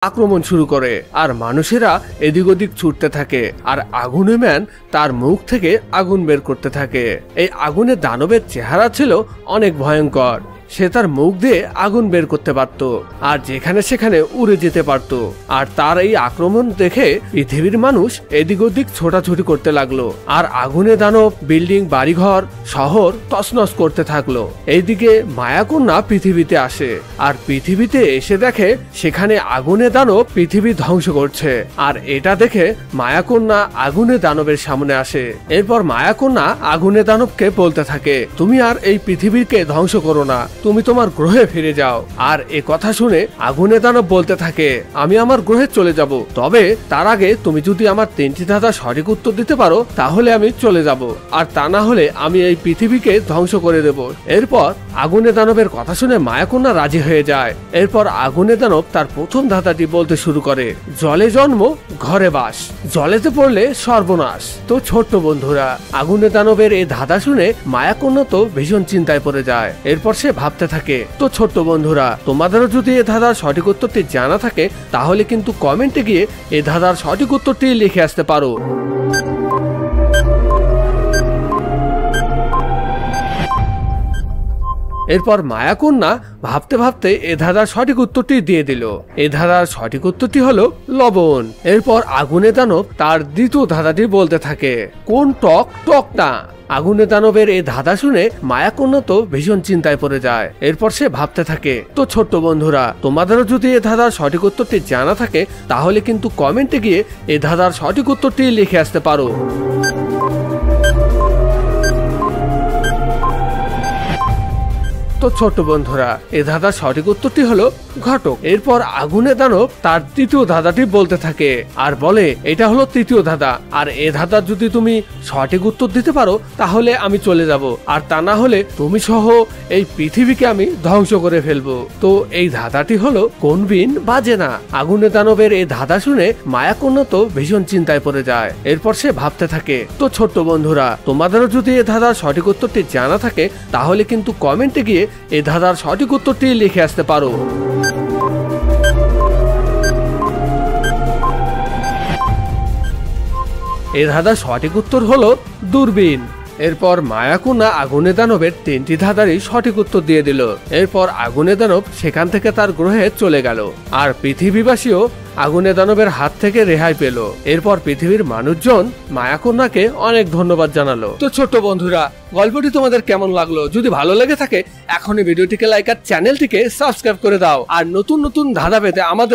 আক্রমণ শুরু করে আর মানুষেরা এদিক ওদিক ছুটতে থাকে আর আগুনে ম্যান তার মুখ থেকে আগুন বের করতে থাকে। এই আগুনের দানবের চেহারা ছিল অনেক ভয়ঙ্কর। সে তার মুখ দিয়ে আগুন বের করতে পারত আর যেখানে সেখানে উড়ে যেতে পারত। আর তার এই আক্রমণ দেখে পৃথিবীর মানুষ এদিক ওদিক ছোটাছুটি করতে লাগলো আর আগুনে দানব বিল্ডিং বাড়িঘর শহর তছনছ করতে থাকলো। এইদিকে মায়াকন্যা পৃথিবীতে আসে আর পৃথিবীতে এসে দেখে সেখানে আগুনে দানব পৃথিবী ধ্বংস করছে। আর এটা দেখে মায়াকন্যা আগুনে দানবের সামনে আসে। এরপর মায়াকন্যা আগুনে দানবকে বলতে থাকে, তুমি আর এই পৃথিবীকে ধ্বংস করো না, তুমি তোমার গ্রহে ফিরে যাও। আর এ কথা শুনে আগুনে দানব বলতে থাকে, আমি আমার গ্রহে চলে যাব, তবে তার আগে তুমি যদি আমার 3টি ধাঁধা সঠিক উত্তর দিতে পারো তাহলে আমি চলে যাব, আর তা না হলে আমি এই পৃথিবীকে ধ্বংস করে দেব। এরপর আগুনে দানবের কথা শুনে মায়াকন্যা রাজি হয়ে যায়। এরপর আগুনে দানব তার প্রথম ধাঁধাটি বলতে শুরু করে, জলে জন্ম ঘরে বাস, জলেতে পড়লে সর্বনাশ। তো ছোট্ট বন্ধুরা, আগুনে দানবের এই ধাঁধা শুনে মায়াকন্যা তো ভীষণ চিন্তায় পড়ে যায়। এরপর সে ভাবতে থাকে। তো ছোট্ট বন্ধুরা, তোমাদেরও যদি এ ধাঁধার সঠিক উত্তরটি জানা থাকে তাহলে কিন্তু কমেন্টে গিয়ে এ ধাঁধার সঠিক উত্তরটি লিখে আসতে পারো। এরপর মায়াকন্যা ভাবতে ভাবতে এ ধাঁধার সঠিক উত্তরটি দিয়ে দিল। এ ধাঁধার সঠিক উত্তরটি হলো লবণ। এরপর আগুনে দানব তার দ্বিতীয় ধাঁধাটি বলতে থাকে, কোন টক টক না। আগুনে দানবের এই ধাঁধা শুনে মায়াকন্যা তো ভীষণ চিন্তায় পড়ে যায়। এরপর সে ভাবতে থাকে। তো ছোট্ট বন্ধুরা, তোমাদেরও যদি এ ধাঁধার সঠিক উত্তরটি জানা থাকে তাহলে কিন্তু কমেন্টে গিয়ে এ ধাঁধার সঠিক উত্তরটি লিখে আসতে পারো। তো ছোট্ট বন্ধুরা, এ ধাঁধার সঠিক উত্তরটি হলো ঘটক। এরপর আগুনে দানব তার তৃতীয় ধাঁধাটি বলতে থাকে আর বলে, এটা হলো তৃতীয় ধাঁধা, আর এ ধাঁধার যদি তুমি সঠিক উত্তর দিতে পারো তাহলে আমি চলে যাব, আর তা না হলে তুমি সহ এই পৃথিবীকে আমি ধ্বংস করে ফেলবো। তো এই ধাঁধাটি হলো কোন বিন বাজে না। আগুনে দানবের এই ধাঁধা শুনে মায়াকন্যা তো ভীষণ চিন্তায় পড়ে যায়। এরপর সে ভাবতে থাকে। তো ছোট্ট বন্ধুরা, তোমাদেরও যদি এ ধাঁধার সঠিক উত্তরটি জানা থাকে তাহলে কিন্তু কমেন্টে গিয়ে এই ধাঁধার সঠিক উত্তরটি লিখে আসতে পারো। এই ধাঁধার সঠিক উত্তর হলো দূরবীন। এরপর মায়াকন্যা আগুনে দানবের 3টি ধাঁধারই সঠিক উত্তর দিয়ে দিল। এরপর আগুনে দানব সেখান থেকে তার গ্রহে চলে গেল আর পৃথিবীবাসীও আগুনে দানবের হাত থেকে রেহাই পেল। এরপর পৃথিবীর মানুষজন মায়াকন্যাকে অনেক ধন্যবাদ জানালো। তো ছোট্ট বন্ধুরা, গল্পটি তোমাদের কেমন লাগলো? যদি ভালো লেগে থাকে এখনই ভিডিওটিকে লাইক আর চ্যানেলটিকে সাবস্ক্রাইব করে দাও। আর নতুন নতুন ধাঁধা পেতে আমাদের